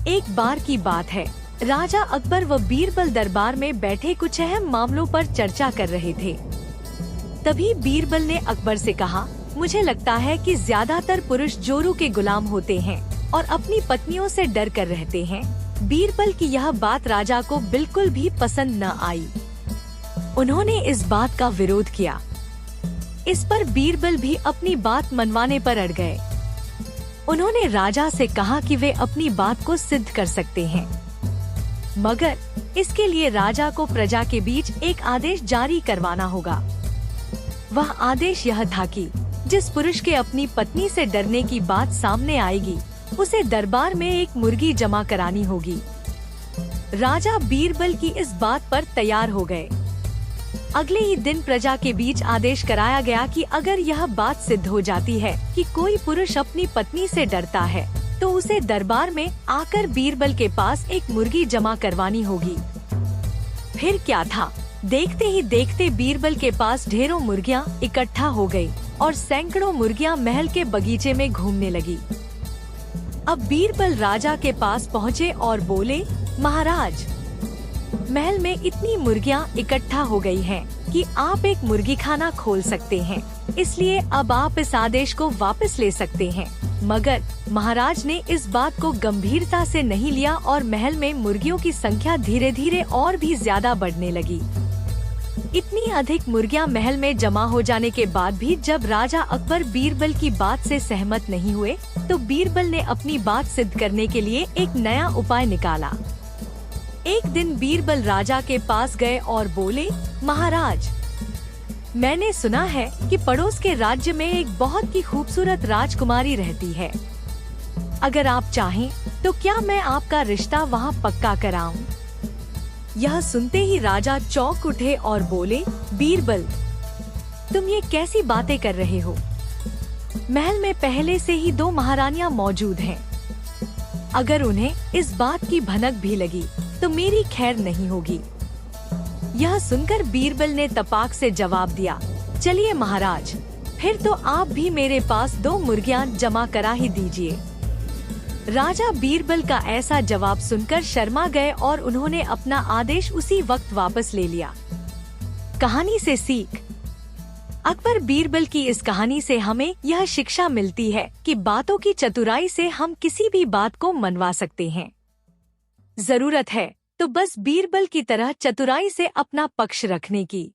एक बार की बात है, राजा अकबर व बीरबल दरबार में बैठे कुछ अहम मामलों पर चर्चा कर रहे थे। तभी बीरबल ने अकबर से कहा, मुझे लगता है कि ज्यादातर पुरुष जोरू के गुलाम होते हैं और अपनी पत्नियों से डर कर रहते हैं। बीरबल की यह बात राजा को बिल्कुल भी पसंद न आई। उन्होंने इस बात का विरोध किया। इस पर बीरबल भी अपनी बात मनवाने पर अड़ गए। उन्होंने राजा से कहा कि वे अपनी बात को सिद्ध कर सकते हैं, मगर इसके लिए राजा को प्रजा के बीच एक आदेश जारी करवाना होगा। वह आदेश यह था कि जिस पुरुष के अपनी पत्नी से डरने की बात सामने आएगी, उसे दरबार में एक मुर्गी जमा करानी होगी। राजा बीरबल की इस बात पर तैयार हो गए। अगले ही दिन प्रजा के बीच आदेश कराया गया कि अगर यह बात सिद्ध हो जाती है कि कोई पुरुष अपनी पत्नी से डरता है, तो उसे दरबार में आकर बीरबल के पास एक मुर्गी जमा करवानी होगी। फिर क्या था, देखते ही देखते बीरबल के पास ढेरों मुर्गियां इकट्ठा हो गई और सैकड़ों मुर्गियां महल के बगीचे में घूमने लगी। अब बीरबल राजा के पास पहुँचे और बोले, महाराज, महल में इतनी मुर्गियां इकट्ठा हो गई हैं कि आप एक मुर्गी खाना खोल सकते हैं, इसलिए अब आप इस आदेश को वापस ले सकते हैं। मगर महाराज ने इस बात को गंभीरता से नहीं लिया और महल में मुर्गियों की संख्या धीरे धीरे और भी ज्यादा बढ़ने लगी। इतनी अधिक मुर्गियां महल में जमा हो जाने के बाद भी जब राजा अकबर बीरबल की बात से सहमत नहीं हुए, तो बीरबल ने अपनी बात सिद्ध करने के लिए एक नया उपाय निकाला। एक दिन बीरबल राजा के पास गए और बोले, महाराज, मैंने सुना है कि पड़ोस के राज्य में एक बहुत ही खूबसूरत राजकुमारी रहती है। अगर आप चाहें तो क्या मैं आपका रिश्ता वहां पक्का कराऊं? यह सुनते ही राजा चौंक उठे और बोले, बीरबल, तुम ये कैसी बातें कर रहे हो? महल में पहले से ही 2 महारानियां मौजूद हैं। अगर उन्हें इस बात की भनक भी लगी तो मेरी खैर नहीं होगी। यह सुनकर बीरबल ने तपाक से जवाब दिया, चलिए महाराज, फिर तो आप भी मेरे पास 2 मुर्गियां जमा करा ही दीजिए। राजा बीरबल का ऐसा जवाब सुनकर शर्मा गए और उन्होंने अपना आदेश उसी वक्त वापस ले लिया। कहानी से सीख। अकबर बीरबल की इस कहानी से हमें यह शिक्षा मिलती है कि बातों की चतुराई से हम किसी भी बात को मनवा सकते हैं। जरूरत है तो बस बीरबल की तरह चतुराई से अपना पक्ष रखने की।